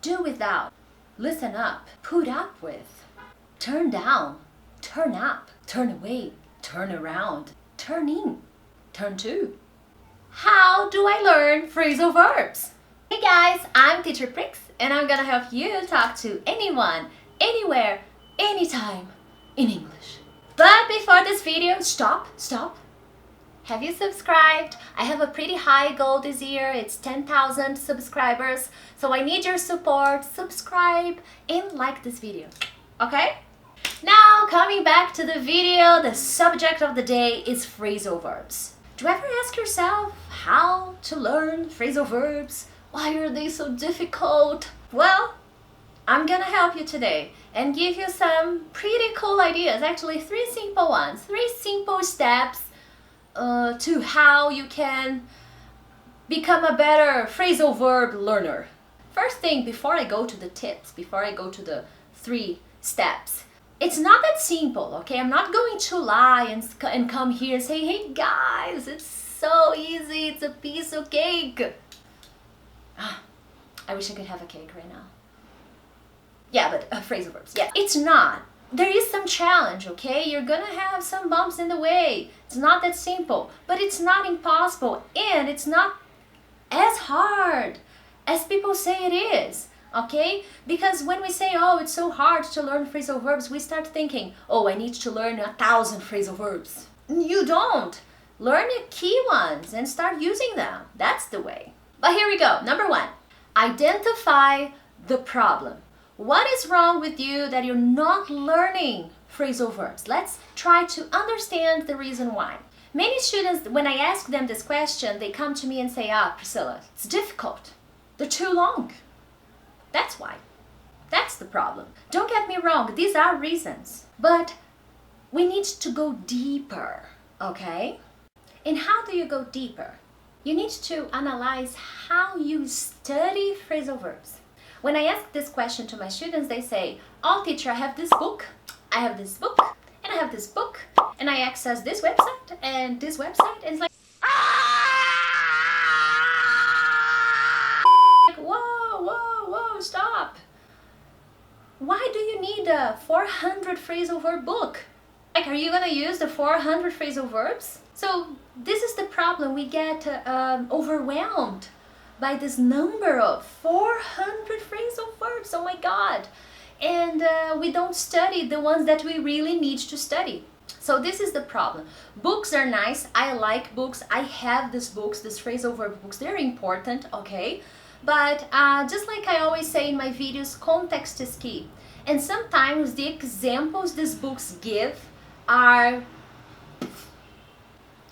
do without, listen up, put up with, turn down, turn up, turn away, turn around, turn in, turn to. How do I learn phrasal verbs? Hey guys, I'm Teacher Prix, and I'm gonna help you talk to anyone, anywhere, anytime in English. But before this video, stop. Have you subscribed? I have a pretty high goal this year. It's 10,000 subscribers. So I need your support. Subscribe and like this video. Okay? Now, coming back to the video, the subject of the day is phrasal verbs. Do you ever ask yourself how to learn phrasal verbs? Why are they so difficult? Well, I'm gonna help you today and give you some pretty cool ideas. Actually, 3 simple ones. 3 simple steps to how you can become a better phrasal verb learner. First thing, before I go to the tips, before I go to the 3 steps, it's not that simple, okay? I'm not going to lie and come here and say, hey guys, it's so easy, it's a piece of cake. I wish I could have a cake right now. Yeah, but phrasal verbs, yeah. It's not. There is some challenge, okay? You're gonna have some bumps in the way. It's not that simple, but it's not impossible, and it's not as hard as people say it is, okay? Because when we say, oh, it's so hard to learn phrasal verbs, we start thinking, oh, I need to learn 1,000 phrasal verbs. You don't. Learn the key ones and start using them. That's the way. But here we go. Number 1, identify the problem. What is wrong with you that you're not learning phrasal verbs? Let's try to understand the reason why. Many students, when I ask them this question, they come to me and say, Priscilla, it's difficult. They're too long. That's why. That's the problem. Don't get me wrong, these are reasons. But we need to go deeper, okay? And how do you go deeper? You need to analyze how you study phrasal verbs. When I ask this question to my students, they say, oh teacher, I have this book, and I have this book, and I access this website, and this website, and it's like, whoa, stop. Why do you need a 400 phrasal verb book? Like, are you gonna use the 400 phrasal verbs? So this is the problem, we get overwhelmed by this number of 400 phrasal verbs, oh my god, and we don't study the ones that we really need to study. So this is the problem. Books are nice, I like books, I have these books, these phrasal verb books, they're important, okay, but just like I always say in my videos, context is key, and sometimes the examples these books give are,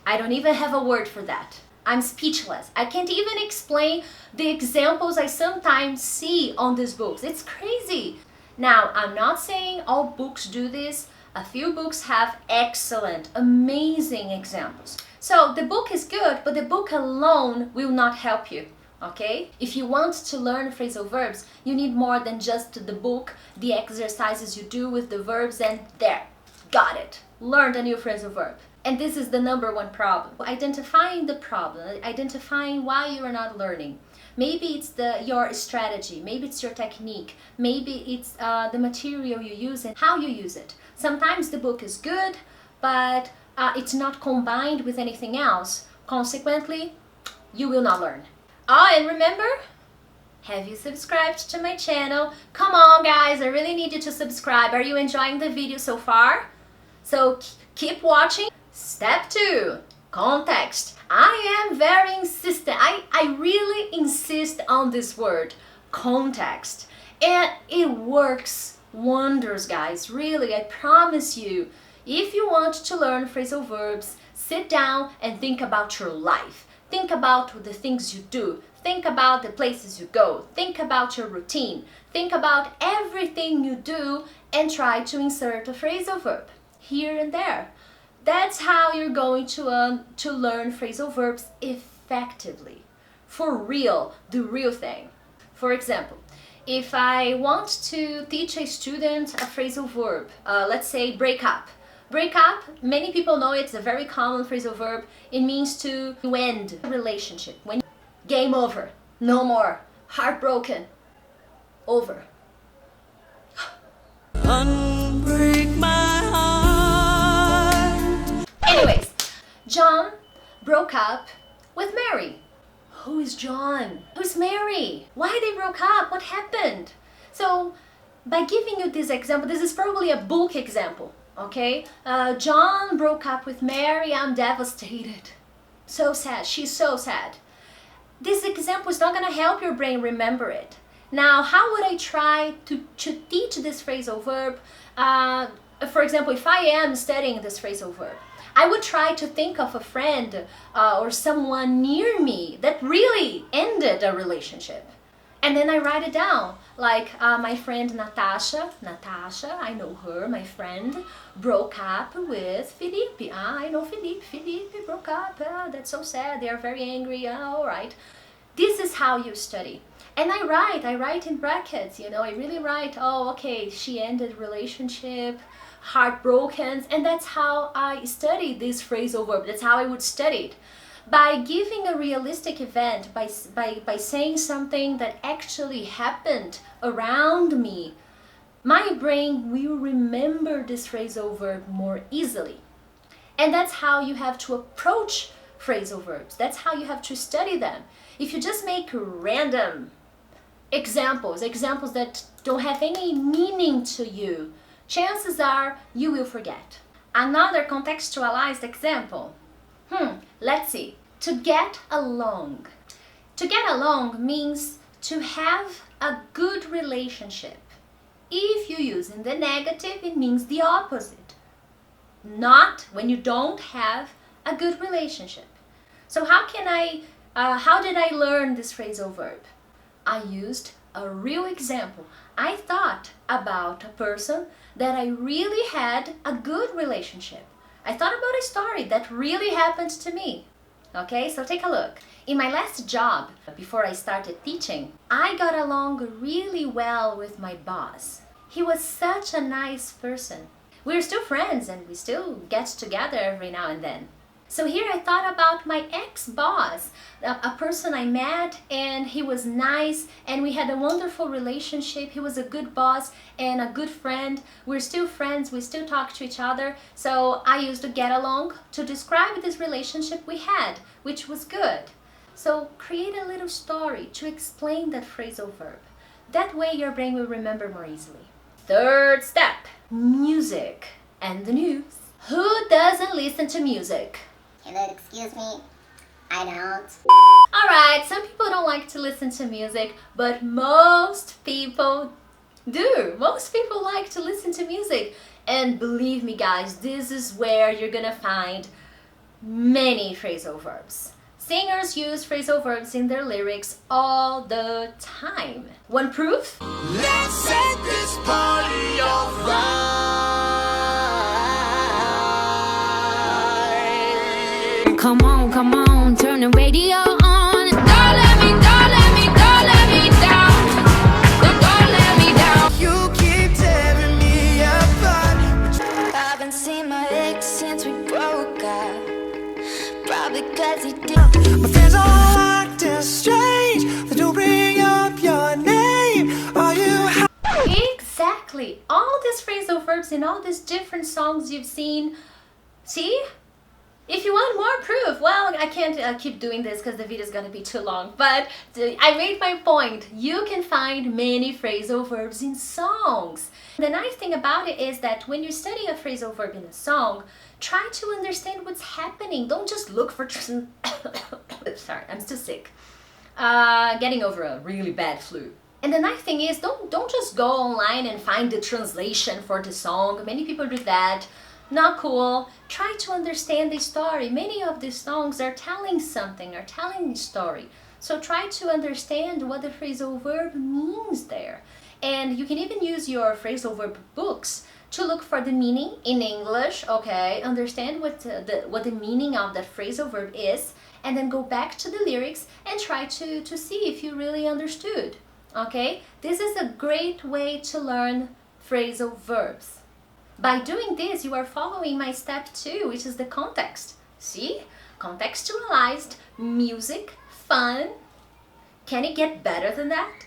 I don't even have a word for that. I'm speechless. I can't even explain the examples I sometimes see on these books. It's crazy. Now, I'm not saying all books do this. A few books have excellent, amazing examples. So the book is good, but the book alone will not help you, okay? If you want to learn phrasal verbs, you need more than just the book, the exercises you do with the verbs, and there, got it. Learned a new phrasal verb. And this is the number 1 problem. Identifying the problem, identifying why you are not learning. Maybe it's your strategy, maybe it's your technique, maybe it's the material you use and how you use it. Sometimes the book is good, but it's not combined with anything else. Consequently, you will not learn. Oh, and remember, have you subscribed to my channel? Come on guys, I really need you to subscribe. Are you enjoying the video so far? So keep watching. Step 2, context. I am very insistent. I really insist on this word, context. And it works wonders, guys. Really, I promise you. If you want to learn phrasal verbs, sit down and think about your life. Think about the things you do. Think about the places you go. Think about your routine. Think about everything you do and try to insert a phrasal verb here and there. That's how you're going to learn phrasal verbs effectively. For real, the real thing. For example, if I want to teach a student a phrasal verb, let's say break up. Break up, many people know it's a very common phrasal verb. It means to end a relationship. When game over, no more, heartbroken, over. Unbreak my heart. Anyways, John broke up with Mary. Who is John? Who's Mary? Why they broke up? What happened? So by giving you this example, this is probably a book example, okay? John broke up with Mary. I'm devastated. So sad. She's so sad. This example is not going to help your brain remember it. Now, how would I try to teach this phrasal verb? For example, if I am studying this phrasal verb, I would try to think of a friend or someone near me that really ended a relationship. And then I write it down, like my friend Natasha, I know her, my friend, broke up with Felipe. I know Felipe broke up, that's so sad, they are very angry, all right. This is how you study. And I write in brackets, you know, I really write, oh, okay, she ended relationship, heartbroken, and that's how I study this phrasal verb, that's how I would study it. By giving a realistic event, by saying something that actually happened around me, my brain will remember this phrasal verb more easily. And that's how you have to approach phrasal verbs. That's how you have to study them. If you just make random examples that don't have any meaning to you, chances are you will forget. Another contextualized example. Let's see. To get along. To get along means to have a good relationship. If you use in the negative, it means the opposite. Not when you don't have a good relationship. So how did I learn this phrasal verb? I used a real example. I thought about a person that I really had a good relationship. I thought about a story that really happened to me. Okay, so take a look. In my last job, before I started teaching, I got along really well with my boss. He was such a nice person. We're still friends and we still get together every now and then. So here I thought about my ex-boss, a person I met, and he was nice and we had a wonderful relationship. He was a good boss and a good friend. We're still friends, we still talk to each other. So I used to get along to describe this relationship we had, which was good. So create a little story to explain that phrasal verb. That way your brain will remember more easily. Third step, music and the news. Who doesn't listen to music? Excuse me, I don't. Alright, some people don't like to listen to music, but most people do. Most people like to listen to music. And believe me guys, this is where you're gonna find many phrasal verbs. Singers use phrasal verbs in their lyrics all the time. One proof? Let's set this party on fire. Come on, turn the radio on. Don't let me down. Don't let me down. You keep tearing me apart. I haven't seen my ex since we broke up. Probably 'cause he did. My friends all acting strange. They don't bring up your name. Are you? Exactly. All these phrasal verbs in all these different songs you've seen. See? If you want more proof, well, I can't keep doing this because the video is going to be too long, but I made my point. You can find many phrasal verbs in songs. The nice thing about it is that when you study a phrasal verb in a song, try to understand what's happening. Don't just look for... Sorry, I'm still sick. Getting over a really bad flu. And the nice thing is, don't just go online and find the translation for the song. Many people do that. Not cool. Try to understand the story. Many of these songs are telling something, are telling a story. So try to understand what the phrasal verb means there. And you can even use your phrasal verb books to look for the meaning in English, okay? Understand what the meaning of that phrasal verb is, and then go back to the lyrics and try to see if you really understood, okay? This is a great way to learn phrasal verbs. By doing this, you are following my step 2, which is the context. See? Contextualized, music, fun. Can it get better than that?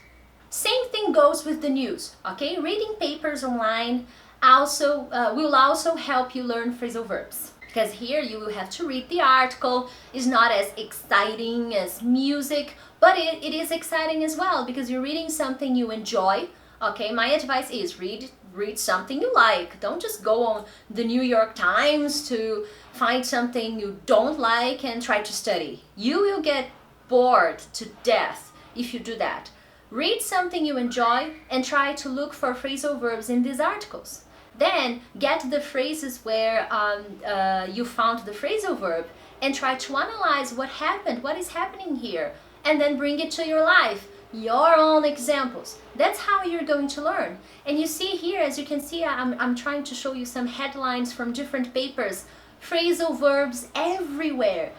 Same thing goes with the news, okay? Reading papers online also will also help you learn phrasal verbs. Because here you will have to read the article. It's not as exciting as music, but it is exciting as well because you're reading something you enjoy. Okay, my advice is read something you like. Don't just go on the New York Times to find something you don't like and try to study. You will get bored to death if you do that. Read something you enjoy and try to look for phrasal verbs in these articles. Then get the phrases where you found the phrasal verb and try to analyze what happened, what is happening here, and then bring it to your life, your own examples. That's how you're going to learn. And you see here, as you can see, I'm trying to show you some headlines from different papers. Phrasal verbs everywhere.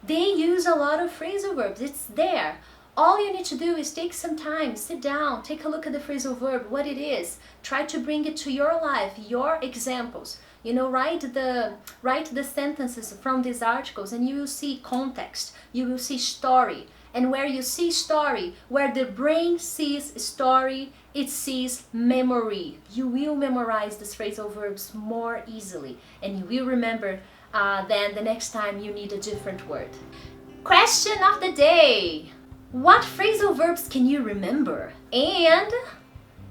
They use a lot of phrasal verbs. It's there. All you need to do is take some time, sit down, take a look at the phrasal verb, what it is. Try to bring it to your life, your examples. You know, write the sentences from these articles and you will see context, you will see story. And where you see story, where the brain sees story, it sees memory. You will memorize these phrasal verbs more easily and you will remember then the next time you need a different word. Question of the day. What phrasal verbs can you remember? And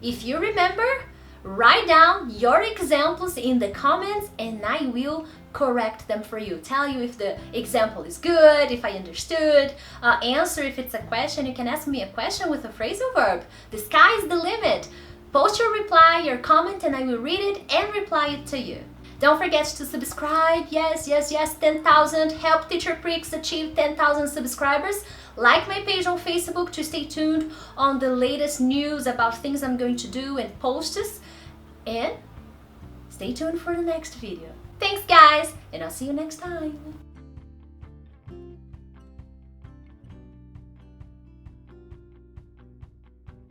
if you remember, write down your examples in the comments and I will correct them for you. Tell you if the example is good, if I understood, answer if it's a question. You can ask me a question with a phrasal verb. The sky is the limit. Post your reply, your comment, and I will read it and reply it to you. Don't forget to subscribe. Yes, 10,000. Help Teacher Prix achieve 10,000 subscribers. Like my page on Facebook to stay tuned on the latest news about things I'm going to do and posts. And stay tuned for the next video. Thanks guys, and I'll see you next time.